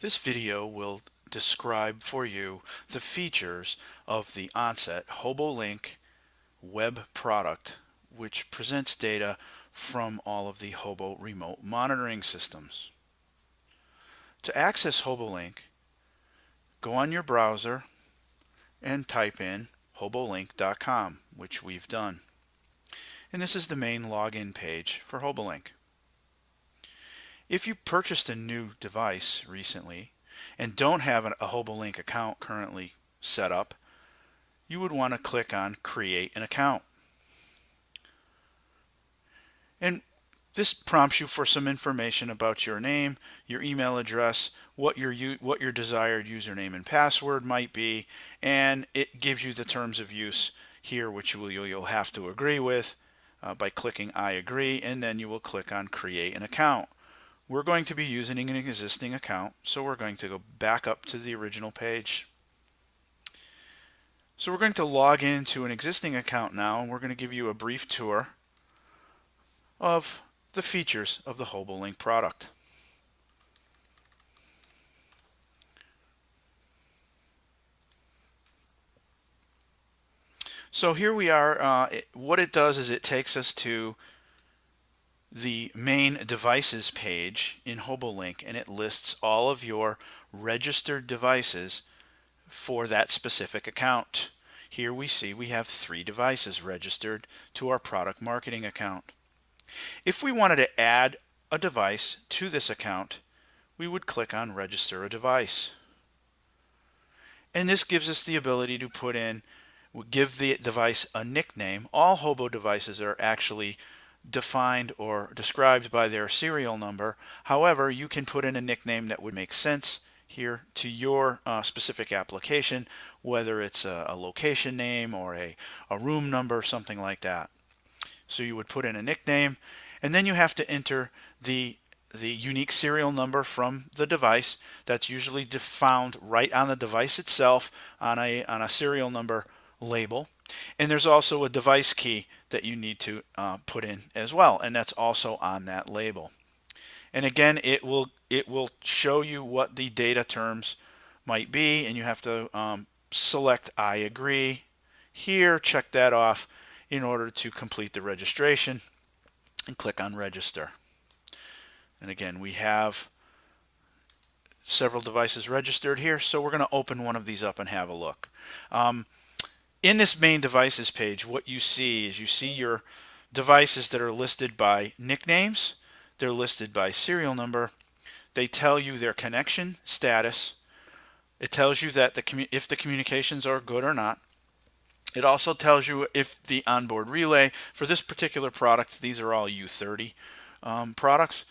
This video will describe for you the features of the Onset HOBOlink web product, which presents data from all of the Hobo remote monitoring systems. To access HOBOlink, go on your browser and type in HOBOlink.com, which we've done. And this is the main login page for HOBOlink. If you purchased a new device recently and don't have a HOBOlink account currently set up, you would want to click on Create an Account. And this prompts you for some information about your name, your email address, what your desired username and password might be, and it gives you the terms of use here, which you'll have to agree with by clicking I agree, and then you will click on Create an Account. We're going to be using an existing account, so we're going to go back up to the original page. So we're going to log into an existing account now, and we're going to give you a brief tour of the features of the HOBOlink product. So here we are. What it does is it takes us to the main devices page in HOBOlink, and it lists all of your registered devices for that specific account. Here we see we have 3 devices registered to our product marketing account. If we wanted to add a device to this account, we would click on Register a Device. And this gives us the ability to give the device a nickname. All Hobo devices are actually defined or described by their serial number. However, you can put in a nickname that would make sense here to your specific application, whether it's a location name or a room number, something like that. So you would put in a nickname, and then you have to enter the unique serial number from the device. That's usually found right on the device itself on a serial number label. And there's also a device key that you need to put in as well, and that's also on that label. And again, it will show you what the data terms might be, and you have to select I agree here, check that off in order to complete the registration, and click on Register. And again, we have several devices registered here, so we're going to open one of these up and have a look. In this main devices page, what you see is your devices that are listed by nicknames. They're listed by serial number. They tell you their connection status. It tells you that if the communications are good or not. It also tells you if the onboard relay for this particular product, these are all U30 products.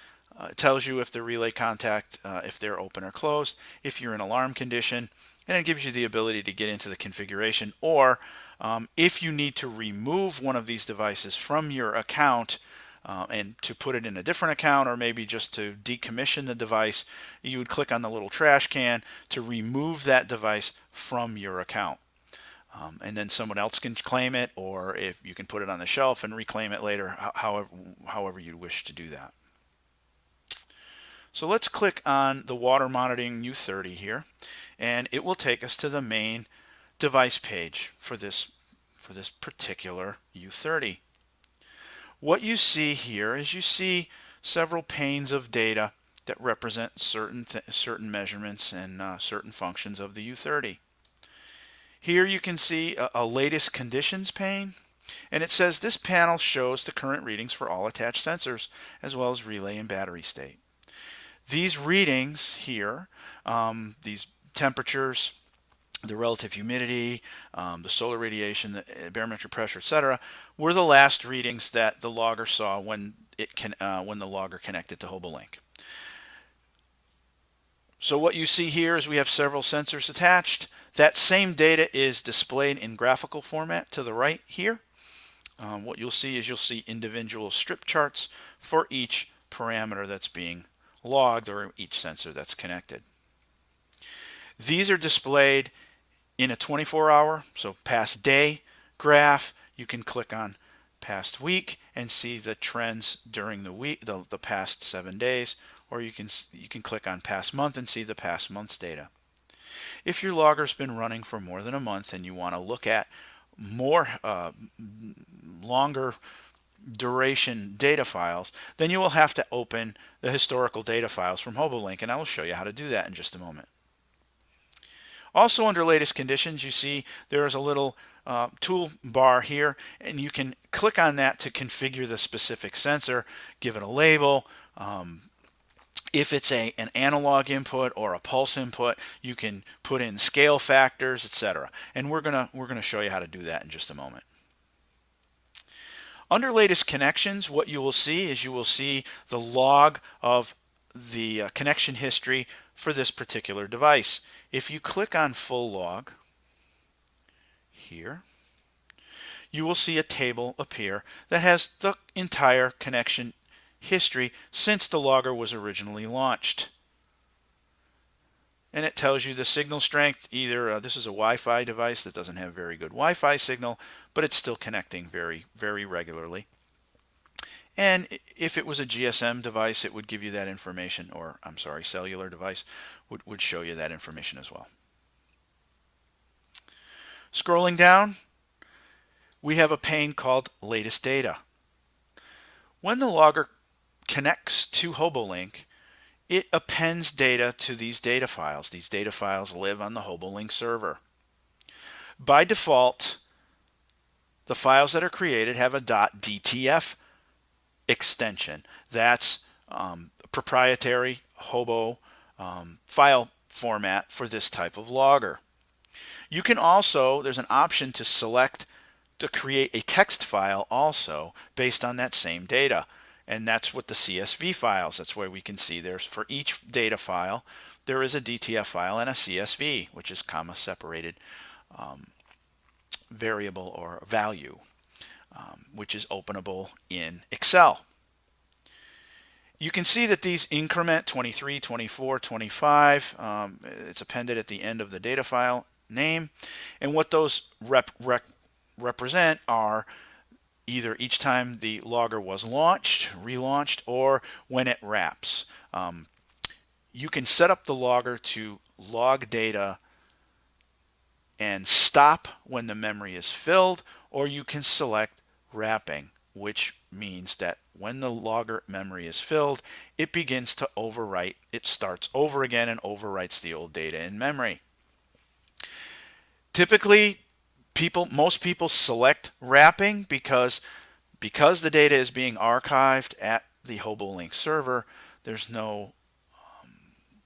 It tells you if the relay contact, if they're open or closed, if you're in alarm condition, and it gives you the ability to get into the configuration, or if you need to remove one of these devices from your account and to put it in a different account, or maybe just to decommission the device, you would click on the little trash can to remove that device from your account. And then someone else can claim it, or if you can put it on the shelf and reclaim it later, however you wish to do that. So let's click on the water monitoring U30 here, and it will take us to the main device page for this particular U30. What you see here is you see several panes of data that represent certain measurements and certain functions of the U30. Here you can see a latest conditions pane, and it says this panel shows the current readings for all attached sensors as well as relay and battery state. These readings here, these temperatures, the relative humidity, the solar radiation, the barometric pressure, etc., were the last readings that the logger saw when the logger connected to HOBOlink. So what you see here is we have several sensors attached. That same data is displayed in graphical format to the right here. What you'll see individual strip charts for each parameter that's being logged, or each sensor that's connected. These are displayed in a 24-hour, so past day graph. You can click on past week and see the trends during the week, the past 7 days, or you can click on past month and see the past month's data. If your logger's been running for more than a month and you want to look at more longer duration data files, then you will have to open the historical data files from HOBOlink, and I will show you how to do that in just a moment. Also, under latest conditions, you see there is a little toolbar here, and you can click on that to configure the specific sensor, give it a label. If it's an analog input or a pulse input, you can put in scale factors, etc. And we're gonna show you how to do that in just a moment. Under latest connections, what you will see is you will see the log of the connection history for this particular device. If you click on full log here, you will see a table appear that has the entire connection history since the logger was originally launched. And it tells you the signal strength. Either this is a Wi-Fi device that doesn't have very good Wi-Fi signal, but it's still connecting very, very regularly. And if it was a GSM device, it would give you that information, or I'm sorry, cellular device would show you that information as well. Scrolling down, we have a pane called latest data. When the logger connects to HOBOlink, it appends data to these data files. These data files live on the HOBOlink server. By default, the files that are created have a .dtf extension. That's proprietary Hobo file format for this type of logger. You can also, there's an option to select to create a text file also based on that same data. And that's what the CSV files, that's where we can see there's for each data file, there is a DTF file and a CSV, which is comma separated variable or value, which is openable in Excel. You can see that these increment 23, 24, 25, it's appended at the end of the data file name. And what those represent are either each time the logger was launched, relaunched, or when it wraps. You can set up the logger to log data and stop when the memory is filled, or you can select wrapping, which means that when the logger memory is filled, it begins to overwrite. It starts over again and overwrites the old data in memory. Typically, most people select wrapping because the data is being archived at the HOBOlink server. There's no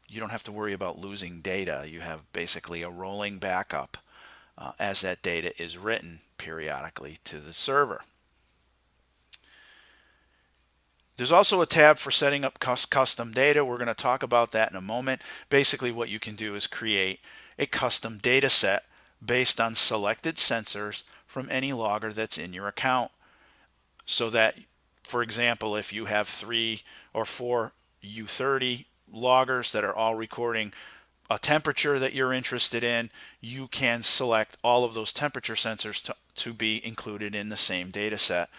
you don't have to worry about losing data. You have basically a rolling backup as that data is written periodically to the server. There's also a tab for setting up custom data. We're going to talk about that in a moment. Basically, what you can do is create a custom data set based on selected sensors from any logger that's in your account. So that, for example, if you have 3 or 4 U30 loggers that are all recording a temperature that you're interested in, you can select all of those temperature sensors to be included in the same data set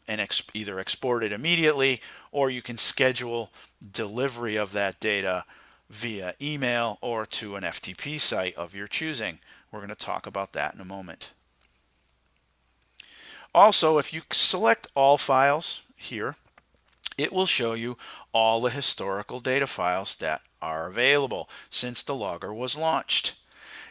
and either export it immediately, or you can schedule delivery of that data via email or to an FTP site of your choosing. We're going to talk about that in a moment. Also, if you select all files here, it will show you all the historical data files that are available since the logger was launched.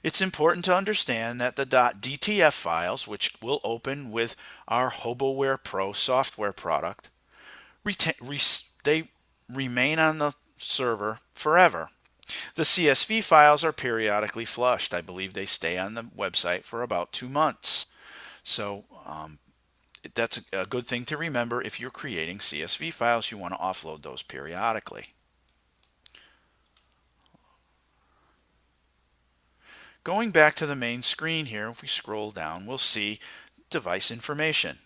It's important to understand that the .dtf files, which will open with our HOBOware Pro software product, they remain on the server forever. The CSV files are periodically flushed. I believe they stay on the website for about 2 months. So that's a good thing to remember. If you're creating CSV files, you want to offload those periodically. Going back to the main screen here, if we scroll down, we'll see device information.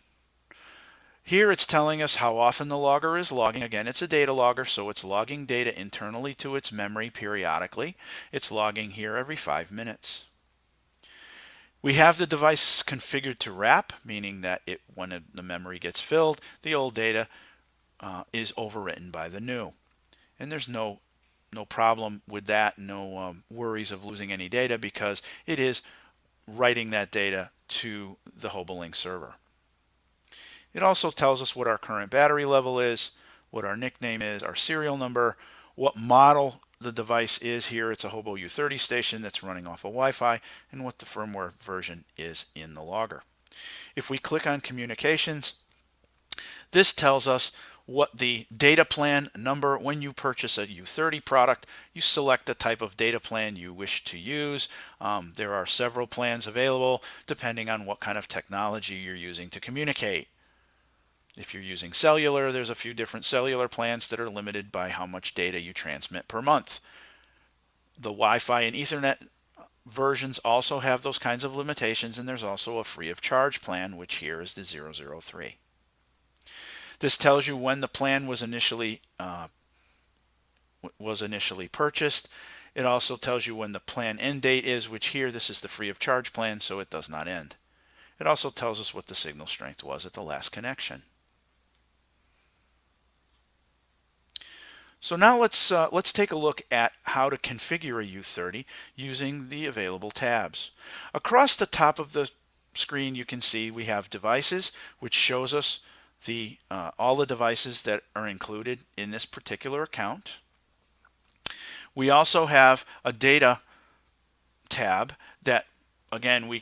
Here it's telling us how often the logger is logging. Again, it's a data logger, so it's logging data internally to its memory periodically. It's logging here every 5 minutes. We have the device configured to wrap, meaning that when the memory gets filled, the old data is overwritten by the new. and there's no problem with that, no worries of losing any data because it is writing that data to the HOBOlink server. It also tells us what our current battery level is, what our nickname is, our serial number, what model the device is here. It's a Hobo U30 station that's running off of Wi-Fi, and what the firmware version is in the logger. If we click on communications, this tells us what the data plan number. When you purchase a U30 product, you select the type of data plan you wish to use. There are several plans available depending on what kind of technology you're using to communicate. If you're using cellular, there's a few different cellular plans that are limited by how much data you transmit per month. The Wi-Fi and Ethernet versions also have those kinds of limitations, and there's also a free of charge plan, which here is the 003. This tells you when the plan was initially purchased. It also tells you when the plan end date is, which here this is the free of charge plan, so it does not end. It also tells us what the signal strength was at the last connection. So now let's take a look at how to configure a U30 using the available tabs. Across the top of the screen you can see we have devices, which shows us all the devices that are included in this particular account. We also have a data tab that, again, we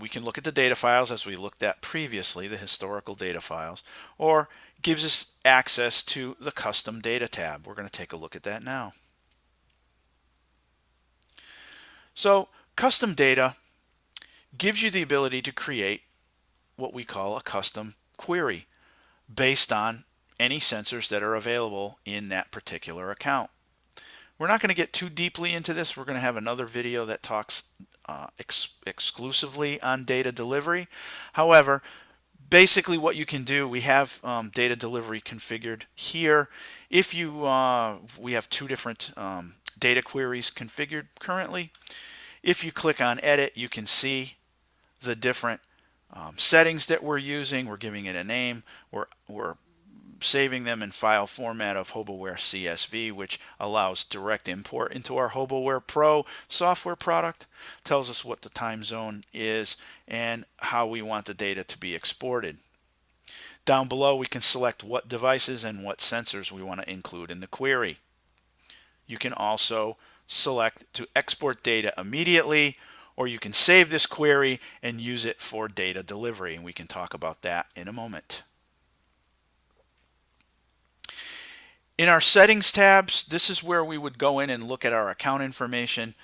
can look at the data files as we looked at previously, the historical data files, or gives us access to the custom data tab. We're going to take a look at that now. So custom data gives you the ability to create what we call a custom query based on any sensors that are available in that particular account. We're not going to get too deeply into this. We're going to have another video that talks exclusively on data delivery. However, basically what you can do, we have data delivery configured here. If you we have two different data queries configured currently. If you click on edit, you can see the different settings that we're using. We're giving it a name. We're saving them in file format of HOBOware CSV, which allows direct import into our HOBOware Pro software product. Tells us what the time zone is and how we want the data to be exported. Down below we can select what devices and what sensors we want to include in the query. You can also select to export data immediately, or you can save this query and use it for data delivery, and we can talk about that in a moment. In our settings tabs, this is where we would go in and look at our account information.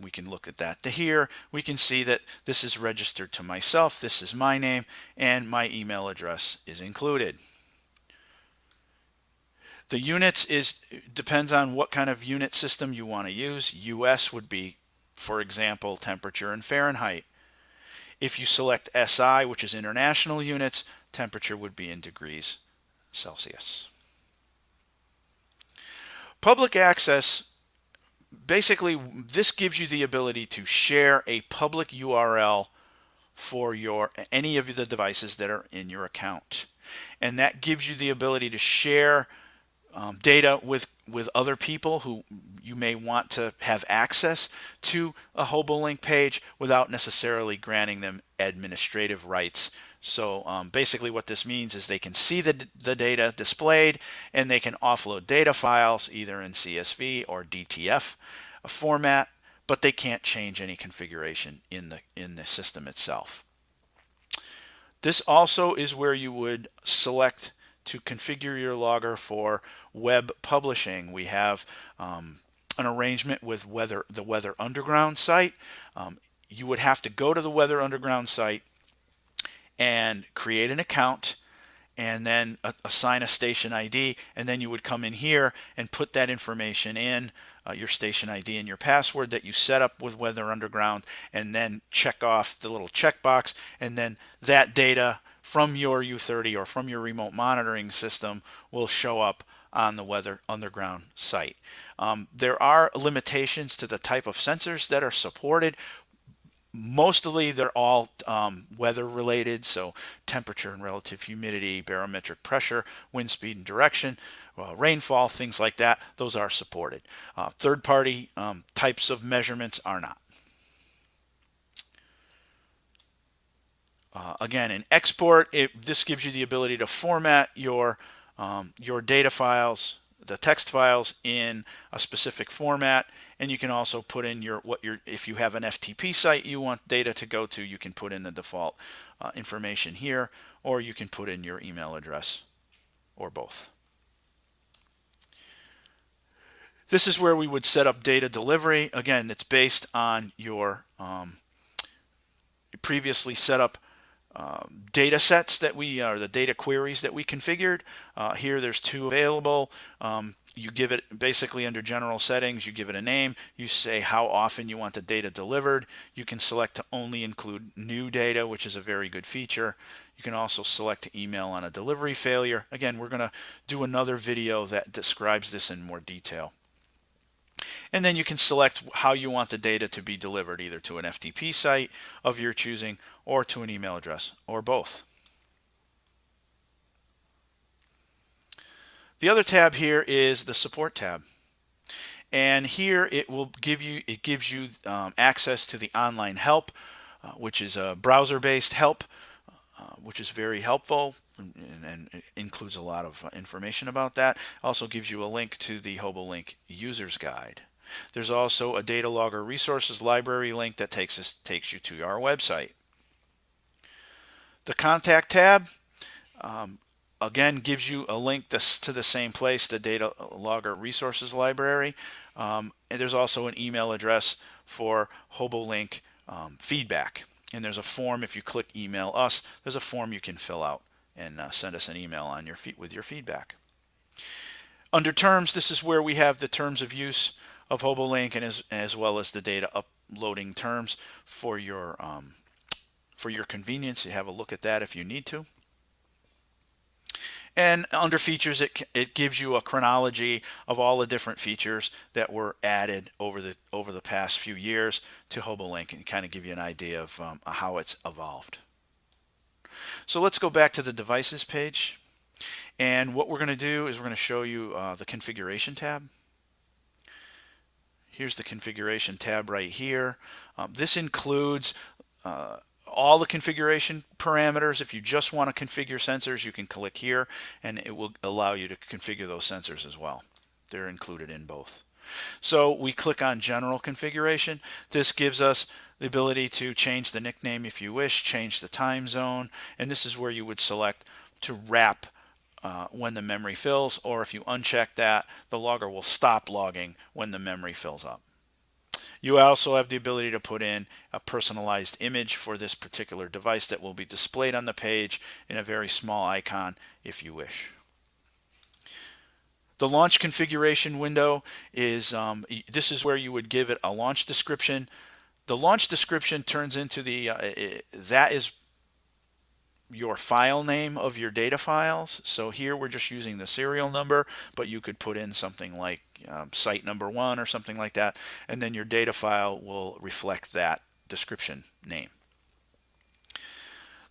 We can look at that to here. We can see that this is registered to myself. This is my name, and my email address is included. The units depends on what kind of unit system you want to use. US would be, for example, temperature in Fahrenheit. If you select SI, which is international units, temperature would be in degrees Celsius. Public access, basically this gives you the ability to share a public URL for any of the devices that are in your account. And that gives you the ability to share data with other people who you may want to have access to a HOBOlink page without necessarily granting them administrative rights. So basically what this means is they can see the data displayed, and they can offload data files either in CSV or DTF format, but they can't change any configuration in the system itself. This also is where you would select to configure your logger for web publishing. We have an arrangement with the Weather Underground site. You would have to go to the Weather Underground site and create an account, and then assign a station ID, and then you would come in here and put that information in, your station ID and your password that you set up with Weather Underground, and then check off the little checkbox, and then that data from your U30 or from your remote monitoring system will show up on the Weather Underground site. There are limitations to the type of sensors that are supported. Mostly they're all weather related, so temperature and relative humidity, barometric pressure, wind speed and direction, rainfall, things like that. Those are supported. Third party types of measurements are not. Again, in export, this gives you the ability to format your data files, the text files, in a specific format, and you can also put in if you have an FTP site you want data to go to, you can put in the default information here, or you can put in your email address, or both. This is where we would set up data delivery. Again, it's based on your previously set up data sets that the data queries that we configured. Here there's two available. You give it basically under general settings, you give it a name, you say how often you want the data delivered. You can select to only include new data, which is a very good feature. You can also select to email on a delivery failure. Again, we're going to do another video that describes this in more detail. And then you can select how you want the data to be delivered, either to an FTP site of your choosing or to an email address, or both. The other tab here is the support tab. And here it gives you access to the online help, which is a browser-based help, which is very helpful and includes a lot of information about that. Also gives you a link to the HOBOlink user's guide. There's also a data logger resources library link that takes you to our website. The contact tab again gives you a link to the same place, the data logger resources library. And there's also an email address for HOBOlink feedback. And there's a form. If you click email us, there's a form you can fill out and send us an email on with your feedback. Under terms, this is where we have the terms of use of HOBOlink, and as well as the data uploading terms for your convenience. You have a look at that if you need to. And under features, it gives you a chronology of all the different features that were added over the past few years to HOBOlink, and kind of give you an idea of how it's evolved. So let's go back to the devices page, and what we're going to do is we're going to show you the configuration tab. Here's the configuration tab right here. This includes all the configuration parameters. If you just want to configure sensors, you can click here and it will allow you to configure those sensors as well. They're included in both. So we click on general configuration. This gives us the ability to change the nickname if you wish, change the time zone, and this is where you would select to wrap when the memory fills, or if you uncheck that, the logger will stop logging when the memory fills up. You also have the ability to put in a personalized image for this particular device that will be displayed on the page in a very small icon if you wish. The launch configuration window is, this is where you would give it a launch description. The launch description turns into that is your file name of your data files. So here we're just using the serial number, but you could put in something like site number 1 or something like that, and then your data file will reflect that description name.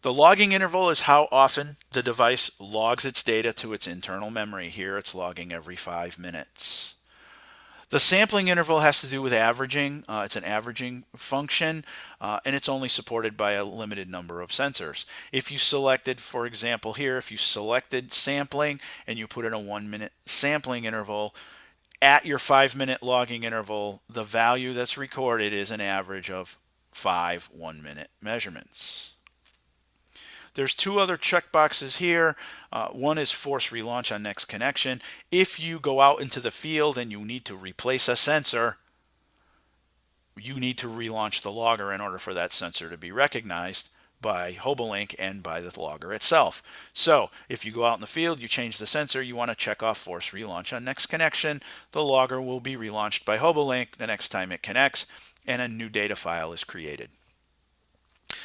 The logging interval is how often the device logs its data to its internal memory. Here it's logging every 5 minutes. The sampling interval has to do with averaging. It's an averaging function, and it's only supported by a limited number of sensors. If you selected, for example here, if you selected sampling and you put in a 1-minute sampling interval, at your 5-minute logging interval, the value that's recorded is an average of 5 1-minute measurements. There's 2 other checkboxes here. One is force relaunch on next connection. If you go out into the field and you need to replace a sensor, you need to relaunch the logger in order for that sensor to be recognized by HOBOlink and by the logger itself. So if you go out in the field, you change the sensor, you want to check off force relaunch on next connection, the logger will be relaunched by HOBOlink the next time it connects, and a new data file is created.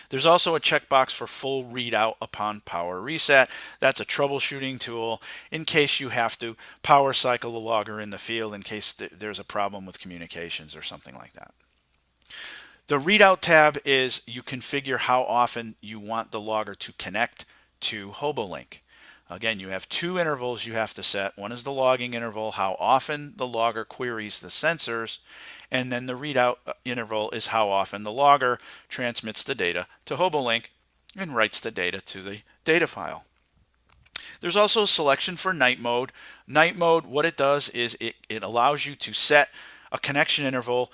There's also a checkbox for full readout upon power reset. That's a troubleshooting tool in case you have to power cycle the logger in the field in case there's a problem with communications or something like that. The readout tab is you configure how often you want the logger to connect to HOBOlink. Again, you have two intervals you have to set. One is the logging interval, how often the logger queries the sensors, and then the readout interval is how often the logger transmits the data to HOBOlink and writes the data to the data file. There's also a selection for night mode. Night mode, what it does is it allows you to set a connection interval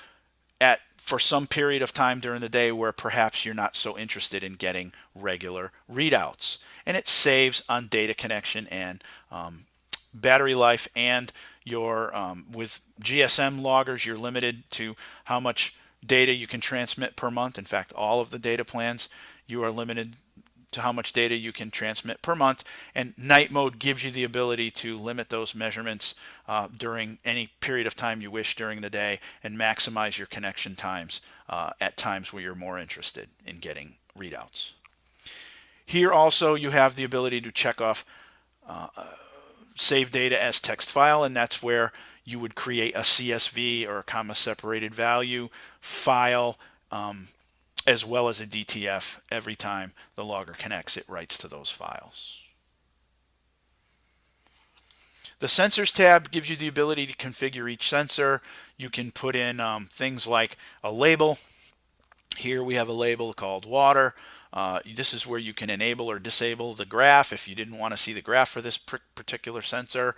for some period of time during the day where perhaps you're not so interested in getting regular readouts. And it saves on data connection and battery life, and your with GSM loggers, you're limited to how much data you can transmit per month. In fact, all of the data plans, you are limited to how much data you can transmit per month, and night mode gives you the ability to limit those measurements during any period of time you wish during the day and maximize your connection times at times where you're more interested in getting readouts. Here also you have the ability to check off save data as text file, and that's where you would create a CSV or a comma separated value file as well as a DTF. Every time the logger connects, it writes to those files. The Sensors tab gives you the ability to configure each sensor. You can put in things like a label. Here we have a label called water. This is where you can enable or disable the graph. If you didn't want to see the graph for this particular sensor,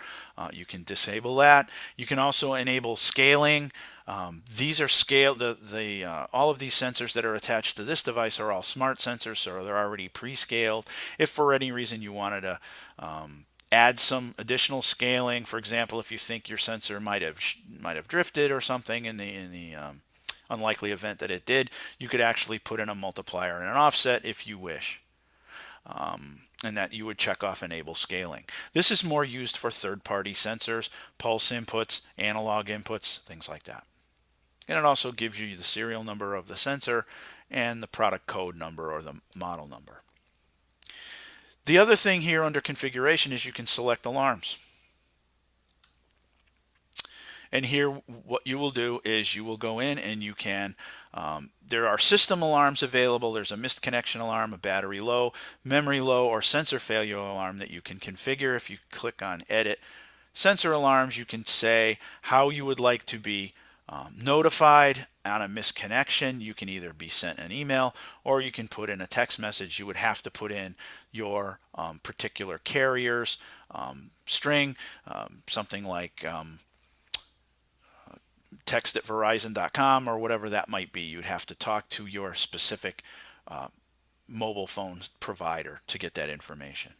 you can disable that. You can also enable scaling. These are scaled. All of these sensors that are attached to this device are all smart sensors, so they're already pre-scaled. If for any reason you wanted to add some additional scaling, for example, if you think your sensor might have drifted or something in the unlikely event that it did, you could actually put in a multiplier and an offset if you wish. And that you would check off enable scaling. This is more used for third-party sensors, pulse inputs, analog inputs, things like that. And it also gives you the serial number of the sensor and the product code number or the model number. The other thing here under configuration is you can select alarms. And here what you will do is you will go in and you can, there are system alarms available. There's a missed connection alarm, a battery low, memory low, or sensor failure alarm that you can configure. If you click on edit sensor alarms, you can say how you would like to be notified on a missed connection. You can either be sent an email or you can put in a text message. You would have to put in your particular carrier's string, something like text at verizon.com or whatever that might be. You'd have to talk to your specific mobile phone provider to get that information.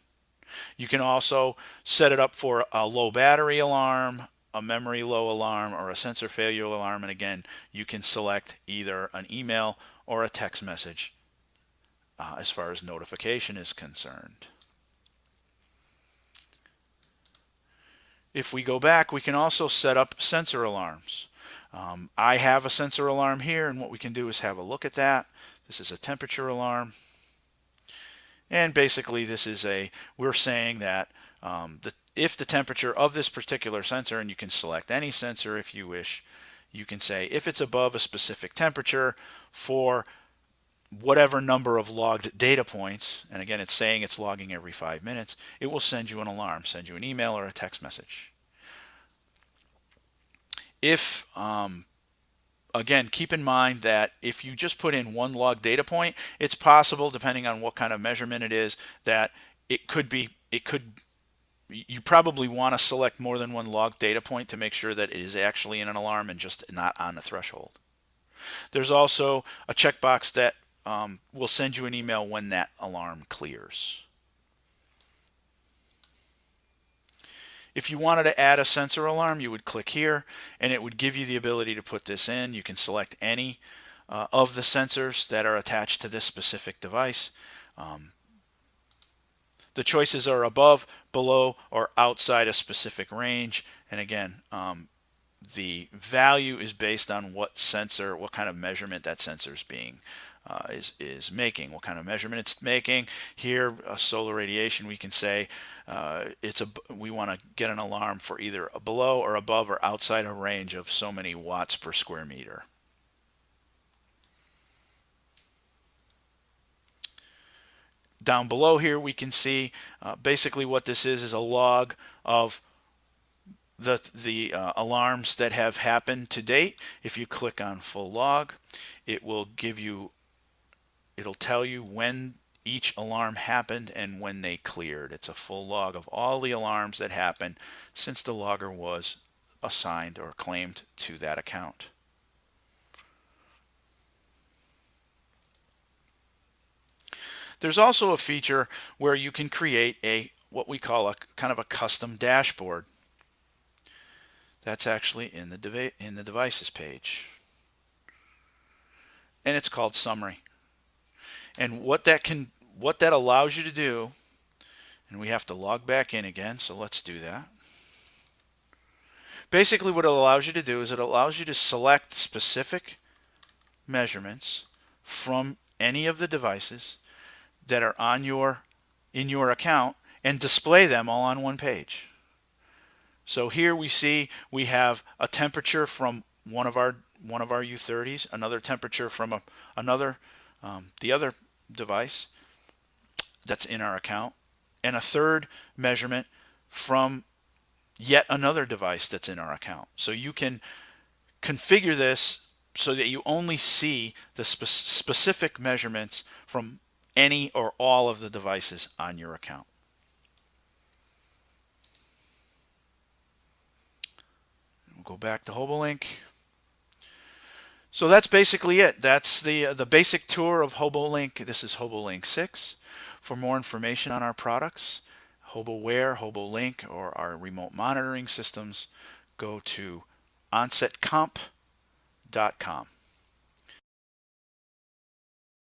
You can also set it up for a low battery alarm, a memory low alarm, or a sensor failure alarm. And again, you can select either an email or a text message as far as notification is concerned. If we go back, we can also set up sensor alarms. I have a sensor alarm here, and what we can do is have a look at that. This is a temperature alarm. And basically this is we're saying that if the temperature of this particular sensor, and you can select any sensor if you wish, you can say if it's above a specific temperature for whatever number of logged data points, and again it's saying it's logging every 5 minutes, it will send you an alarm, send you an email or a text message. If again, keep in mind that if you just put in one log data point, it's possible, depending on what kind of measurement it is, that you probably want to select more than one log data point to make sure that it is actually in an alarm and just not on the threshold. There's also a checkbox that will send you an email when that alarm clears. If you wanted to add a sensor alarm, you would click here and it would give you the ability to put this in. You can select any of the sensors that are attached to this specific device. The choices are above, below, or outside a specific range. And again, the value is based on what sensor, what kind of measurement that sensor is being is making, what kind of measurement it's making. Here, solar radiation, we can say we want to get an alarm for either below or above or outside a range of so many watts per square meter. Down below here we can see basically what this is a log of the alarms that have happened to date. If you click on full log, it will give you, it'll tell you when each alarm happened and when they cleared. It's a full log of all the alarms that happened since the logger was assigned or claimed to that account. There's also a feature where you can create a what we call a kind of a custom dashboard. That's actually in the devices page, and it's called summary. And what that allows you to do, and we have to log back in again, so let's do that. Basically what it allows you to do is it allows you to select specific measurements from any of the devices that are on in your account and display them all on one page. So here we see we have a temperature from one of our U30s, another temperature from the other device that's in our account, and a third measurement from yet another device that's in our account. So you can configure this so that you only see the specific measurements from any or all of the devices on your account. We'll go back to HOBOlink. So that's basically it. That's the basic tour of HOBOlink. This is HOBOlink 6. For more information on our products, HOBOware, HOBOlink, or our remote monitoring systems, go to onsetcomp.com.